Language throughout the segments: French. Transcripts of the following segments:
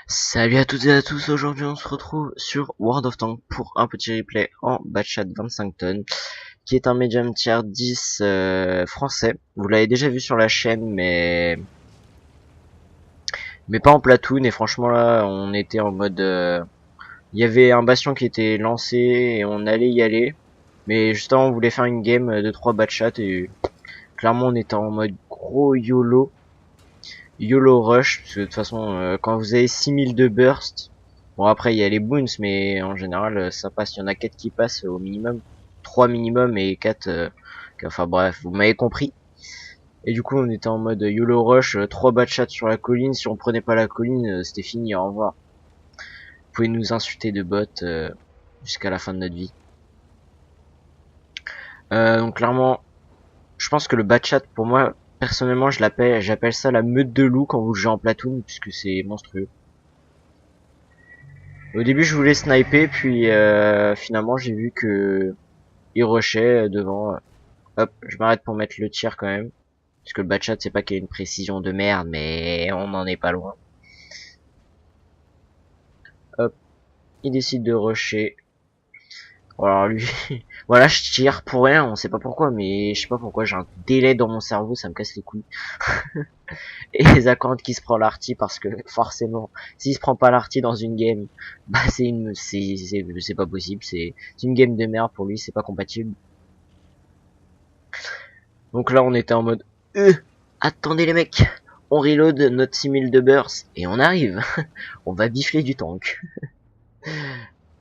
Salut à toutes et à tous, aujourd'hui on se retrouve sur World of Tanks pour un petit replay en Batchat 25 tonnes, qui est un Medium Tier 10 français. Vous l'avez déjà vu sur la chaîne, mais pas en platoon, et franchement là on était en mode... Il y avait un bastion qui était lancé et on allait y aller, mais justement on voulait faire une game de 3 Batchats et clairement on était en mode gros YOLO rush, parce que de toute façon quand vous avez 6000 de burst, bon après il y a les boons, mais en général ça passe, il y en a 4 qui passent au minimum, 3 minimum et 4 enfin bref, vous m'avez compris. Et du coup on était en mode YOLO rush, 3 batchats sur la colline, si on prenait pas la colline c'était fini, au revoir. Vous pouvez nous insulter de bots jusqu'à la fin de notre vie. Donc clairement, je pense que le batchat pour moi, personnellement j'appelle ça la meute de loups quand vous jouez en platoon, puisque c'est monstrueux. Au début je voulais sniper, puis finalement j'ai vu que il rushait devant. Hop, je m'arrête pour mettre le tir quand même, parce que le batchat c'est pas qu'il y a une précision de merde, mais on n'en est pas loin. Hop, il décide de rusher. Alors lui, voilà, je tire pour rien, on sait pas pourquoi, mais je sais pas pourquoi j'ai un délai dans mon cerveau, ça me casse les couilles. Et les accounts qui se prend l'arty, parce que forcément, s'il se prend pas l'arty dans une game, bah c'est pas possible, c'est une game de merde pour lui, c'est pas compatible. Donc là on était en mode attendez les mecs, on reload notre 6000 de burst et on arrive. On va bifler du tank.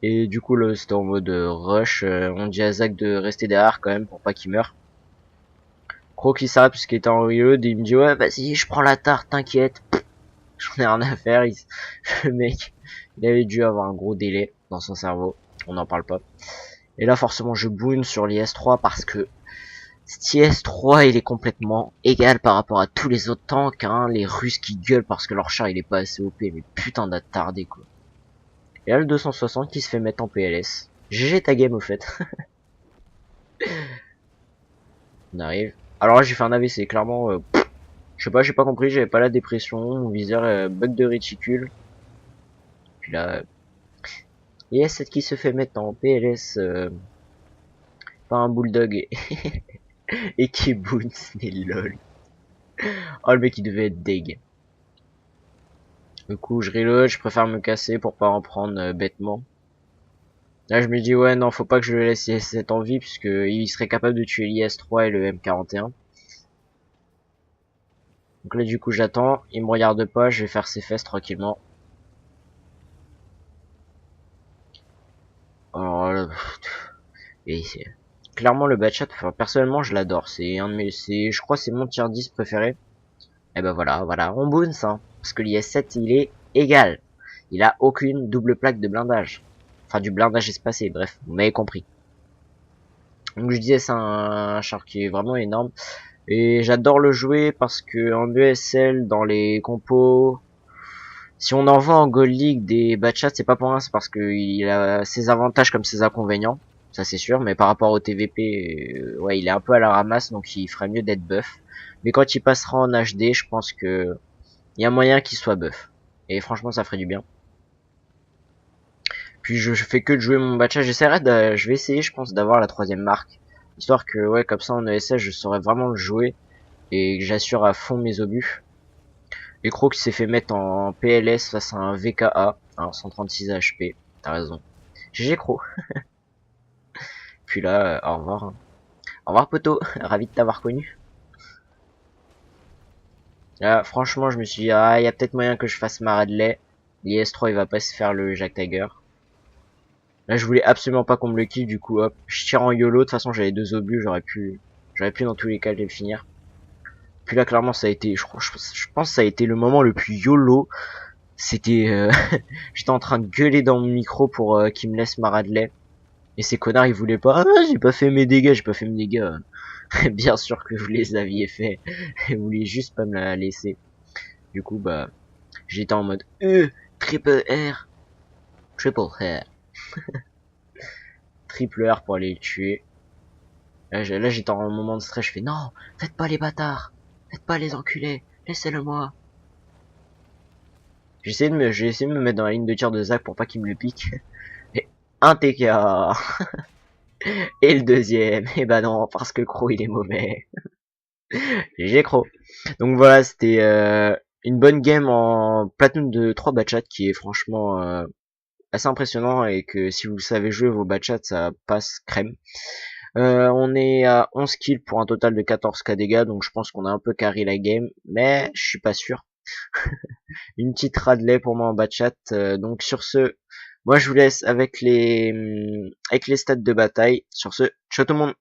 Et du coup là c'était en mode rush, on dit à Zach de rester derrière quand même pour pas qu'il meure. Croc il s'arrête puisqu'il était en reload et il me dit ouais vas-y je prends la tarte, t'inquiète. J'en ai rien à faire, le mec il avait dû avoir un gros délai dans son cerveau, on n'en parle pas. Et là forcément je boon sur l'IS-3 parce que cet IS-3 il est complètement égal par rapport à tous les autres tanks, hein. Les Russes qui gueulent parce que leur char il est pas assez OP, mais putain d'attardé quoi. Et là le 260 qui se fait mettre en PLS. GG ta game au fait. On arrive. Alors là j'ai fait un AVC, clairement, je sais pas, j'ai pas compris, j'avais pas la dépression, mon viseur bug de réticule. Puis là, IS-7 qui se fait mettre en PLS par un bulldog et qui boons, mais lol. Oh le mec il devait être deg. Du coup je reload, je préfère me casser pour pas en prendre bêtement. Là je me dis ouais non faut pas que je le laisse IS-7 en vie puisque il serait capable de tuer l'IS-3 et le M41. Donc là du coup j'attends, il me regarde pas, je vais faire ses fesses tranquillement. Alors là, et clairement le batchat, enfin personnellement je l'adore, c'est un de mes, je crois c'est mon tier 10 préféré. Et ben voilà, on boons hein, parce que l'IS-7 il est égal, il a aucune double plaque de blindage, enfin du blindage espacé, bref, vous m'avez compris. Donc je disais c'est un char qui est vraiment énorme et j'adore le jouer parce que en ESL dans les compos, si on en voit en Gold League des batchats c'est pas pour rien, c'est parce que il a ses avantages comme ses inconvénients. Ça c'est sûr, mais par rapport au TVP, ouais, il est un peu à la ramasse, donc il ferait mieux d'être buff. Mais quand il passera en HD, je pense que il y a moyen qu'il soit buff. Et franchement, ça ferait du bien. Puis je fais que de jouer mon batcha. Je vais essayer, je pense, d'avoir la 3ème marque, histoire que, ouais, comme ça en ESS, je saurais vraiment le jouer et que j'assure à fond mes obus. Et Croc s'est fait mettre en PLS face à un VKA, alors 136 HP. T'as raison. GG Croc. Puis là, au revoir. Au revoir poto, ravi de t'avoir connu. Là, franchement, je me suis dit, ah, il y a peut-être moyen que je fasse ma Radley. L'IS-3, il va pas se faire le Jack Tiger. Là, je voulais absolument pas qu'on me le kill, du coup, hop, je tire en YOLO. De toute façon, j'avais 2 obus, j'aurais pu dans tous les cas le finir. Puis là, clairement, ça a été, je pense que ça a été le moment le plus YOLO. C'était, j'étais en train de gueuler dans mon micro pour qu'il me laisse ma Radley. Et ces connards, ils voulaient pas. Ah, j'ai pas fait mes dégâts. Bien sûr que vous les aviez fait. Vous vouliez juste pas me la laisser. Du coup, bah, j'étais en mode triple R. Triple R. Triple R pour aller le tuer. Là j'étais en moment de stress, je fais non, faites pas les bâtards, faites pas les enculés, laissez-le moi. J'ai essayé de me mettre dans la ligne de tir de Zach pour pas qu'il me le pique. Et un TK. Et le deuxième, et bah non, parce que Crow il est mauvais. GG Crow. Donc voilà, c'était une bonne game en platoon de 3 bachats qui est franchement assez impressionnant et que si vous savez jouer vos bachats, ça passe crème. On est à 11 kills pour un total de 14k dégâts, donc je pense qu'on a un peu carré la game, mais je suis pas sûr. Une petite Radley pour moi en bachat. Donc sur ce, moi je vous laisse avec les stats de bataille. Sur ce, ciao tout le monde.